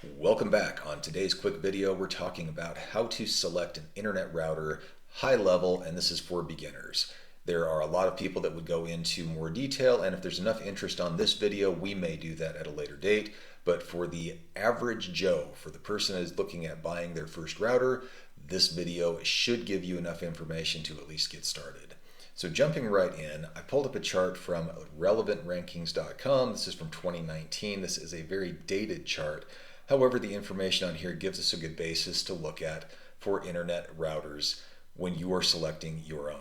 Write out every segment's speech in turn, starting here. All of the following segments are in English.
Welcome back. On today's quick video, we're talking about how to select an internet router high level, and this is for beginners. There are a lot of people that would go into more detail, and if there's enough interest on this video, we may do that at a later date. But for the average Joe, for the person that is looking at buying their first router, this video should give you enough information to at least get started. So jumping right in, I pulled up a chart from relevantrankings.com. This is from 2019. This is a very dated chart. However, the information on here gives us a good basis to look at for internet routers when you are selecting your own.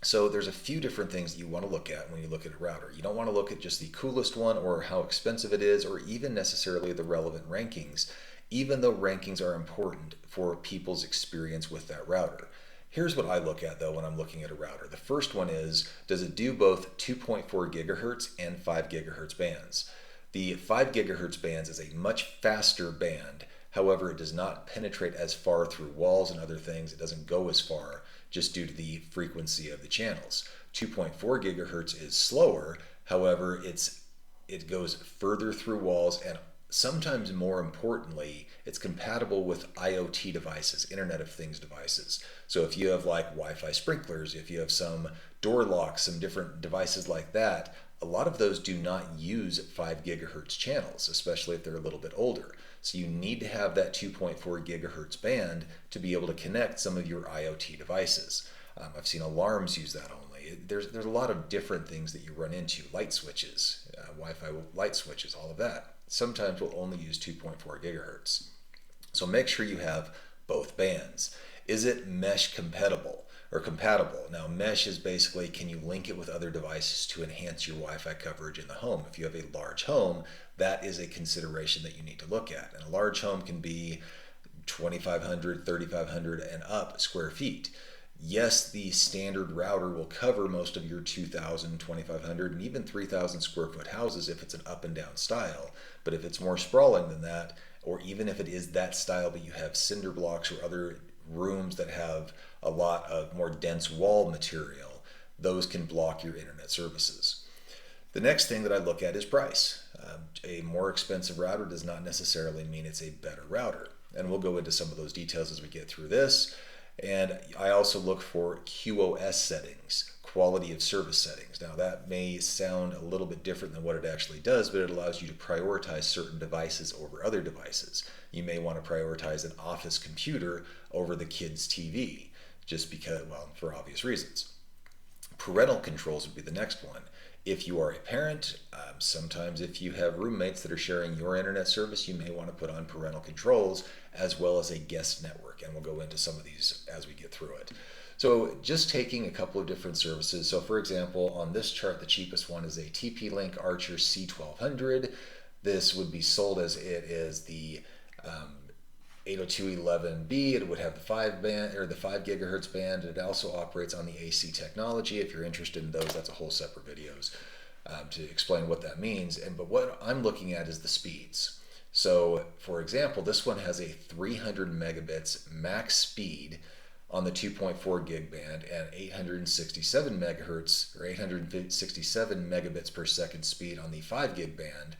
So there's a few different things that you want to look at when you look at a router. You don't want to look at just the coolest one or how expensive it is or even necessarily the relevant rankings, even though rankings are important for people's experience with that router. Here's what I look at though when I'm looking at a router. The first one is, does it do both 2.4 gigahertz and 5 gigahertz bands? The 5 gigahertz bands is a much faster band. However, it does not penetrate as far through walls and other things. It doesn't go as far just due to the frequency of the channels. 2.4 gigahertz is slower. However, it goes further through walls, and sometimes more importantly, it's compatible with IoT devices, Internet of Things devices. So if you have like Wi-Fi sprinklers, if you have some door locks, some different devices like that, a lot of those do not use 5 gigahertz channels, especially if they're a little bit older. So you need to have that 2.4 gigahertz band to be able to connect some of your IoT devices. I've seen alarms use that only. There's a lot of different things that you run into, light switches, Wi-Fi light switches, all of that. Sometimes will only use 2.4 gigahertz. So make sure you have both bands. Is it mesh compatible? Now, mesh is basically, can you link it with other devices to enhance your Wi-Fi coverage in the home? If you have a large home, that is a consideration that you need to look at. And a large home can be 2,500, 3,500 and up square feet. Yes, the standard router will cover most of your 2,000, 2,500, and even 3,000 square foot houses if it's an up and down style. But if it's more sprawling than that, or even if it is that style but you have cinder blocks or other rooms that have a lot of more dense wall material, those can block your internet services. The next thing that I look at is price. A more expensive router does not necessarily mean it's a better router. And we'll go into some of those details as we get through this. And I also look for QoS settings, quality of service settings. Now that may sound a little bit different than what it actually does, but it allows you to prioritize certain devices over other devices. You may want to prioritize an office computer over the kid's TV, just because, well, for obvious reasons. Parental controls would be the next one. If you are a parent, sometimes if you have roommates that are sharing your internet service, you may want to put on parental controls as well as a guest network. And we'll go into some of these as we get through it. So just taking a couple of different services. So for example, on this chart, the cheapest one is a TP-Link Archer C1200. This would be sold as it is the 802.11b. It would have the 5 gigahertz band. It also operates on the AC technology. If you're interested in those, that's a whole separate videos to explain what that means. But what I'm looking at is the speeds. So for example, this one has a 300 megabits max speed on the 2.4 gig band and 867 megahertz or 867 megabits per second speed on the 5 gig band.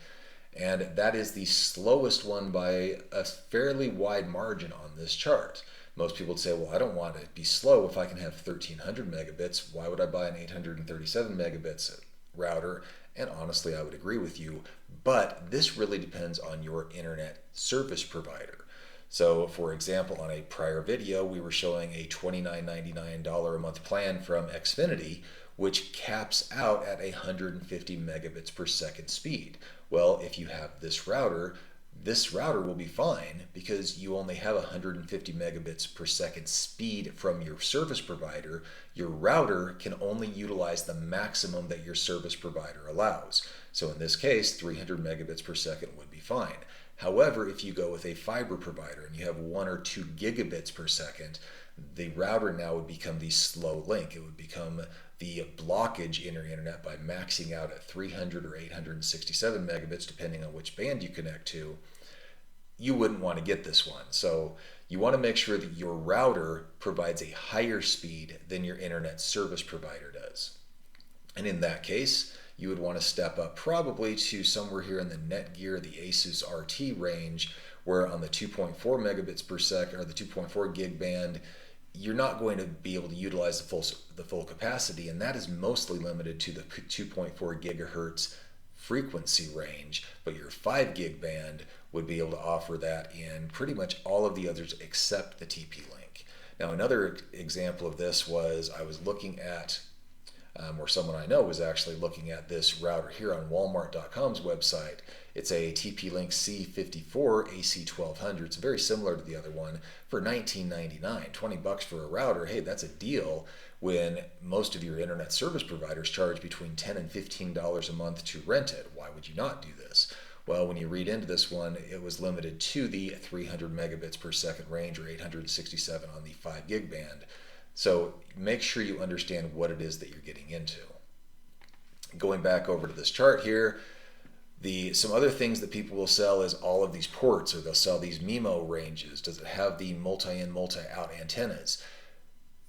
And that is the slowest one by a fairly wide margin on this chart. Most people would say, well, I don't want to be slow if I can have 1,300 megabits. Why would I buy an 837 megabits router? And honestly, I would agree with you. But this really depends on your internet service provider. So for example, on a prior video, we were showing a $29.99 a month plan from Xfinity, which caps out at 150 megabits per second speed. Well, if you have this router will be fine because you only have 150 megabits per second speed from your service provider. Your router can only utilize the maximum that your service provider allows. So in this case, 300 megabits per second would be fine. However, if you go with a fiber provider and you have 1 or 2 gigabits per second, the router now would become the slow link. It would become the blockage in your internet by maxing out at 300 or 867 megabits, depending on which band you connect to. You wouldn't want to get this one. So you want to make sure that your router provides a higher speed than your internet service provider does. And in that case, you would want to step up probably to somewhere here in the Netgear, the Asus RT range, where on the 2.4 megabits per second or the 2.4 gig band, you're not going to be able to utilize the full capacity, and that is mostly limited to the 2.4 gigahertz frequency range, but your 5 gig band would be able to offer that in pretty much all of the others except the TP-Link. Now, another example of this was I was looking at, or someone I know was actually looking at this router here on Walmart.com's website. It's a TP-Link C54 AC1200. It's very similar to the other one for $19.99, $20 for a router. Hey, that's a deal when most of your internet service providers charge between $10 and $15 a month to rent it. Why would you not do this? Well, when you read into this one, it was limited to the 300 megabits per second range or 867 on the 5 gig band. So make sure you understand what it is that you're getting into. Going back over to this chart here, some other things that people will sell is all of these ports, or they'll sell these MIMO ranges. Does it have the multi-in, multi-out antennas?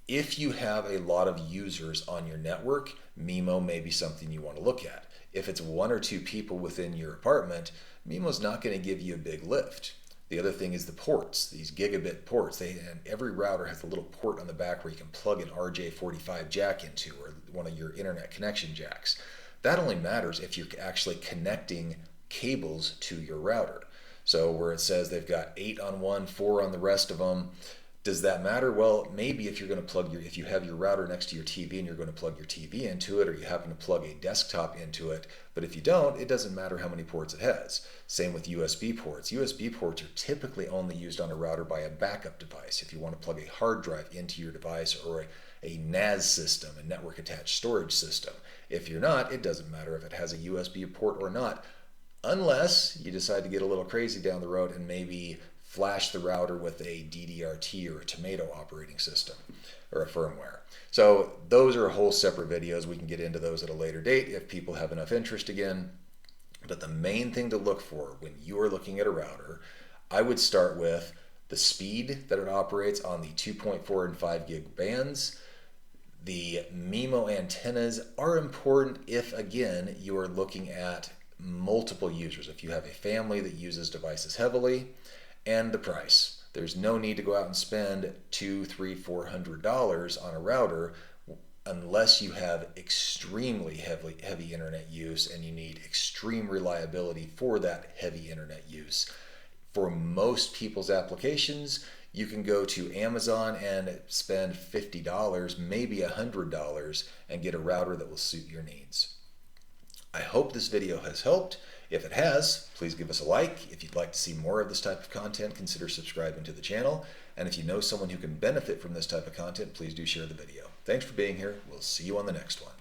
If you have a lot of users on your network, MIMO may be something you want to look at. If it's 1 or 2 people within your apartment, MIMO's not going to give you a big lift. The other thing is the ports, these gigabit ports. And every router has a little port on the back where you can plug an RJ45 jack into, or one of your internet connection jacks. That only matters if you're actually connecting cables to your router. So where it says they've got 8 on one, 4 on the rest of them, does that matter? Well, maybe if you're going to if you have your router next to your TV and you're going to plug your TV into it, or you happen to plug a desktop into it, but if you don't, it doesn't matter how many ports it has. Same with USB ports. USB ports are typically only used on a router by a backup device. If you want to plug a hard drive into your device, or a NAS system, a network attached storage system. If you're not, it doesn't matter if it has a USB port or not, unless you decide to get a little crazy down the road and maybe flash the router with a DDRT or a Tomato operating system or a firmware. So those are whole separate videos. We can get into those at a later date if people have enough interest again. But the main thing to look for when you are looking at a router, I would start with the speed that it operates on the 2.4 and 5 gig bands. The MIMO antennas are important if, again, you are looking at multiple users. If you have a family that uses devices heavily, and the price. There's no need to go out and spend $200, $300, $400 on a router unless you have extremely heavy internet use and you need extreme reliability for that heavy internet use. For most people's applications, you can go to Amazon and spend $50, maybe $100, and get a router that will suit your needs. I hope this video has helped. If it has, please give us a like. If you'd like to see more of this type of content, consider subscribing to the channel. And if you know someone who can benefit from this type of content, please do share the video. Thanks for being here. We'll see you on the next one.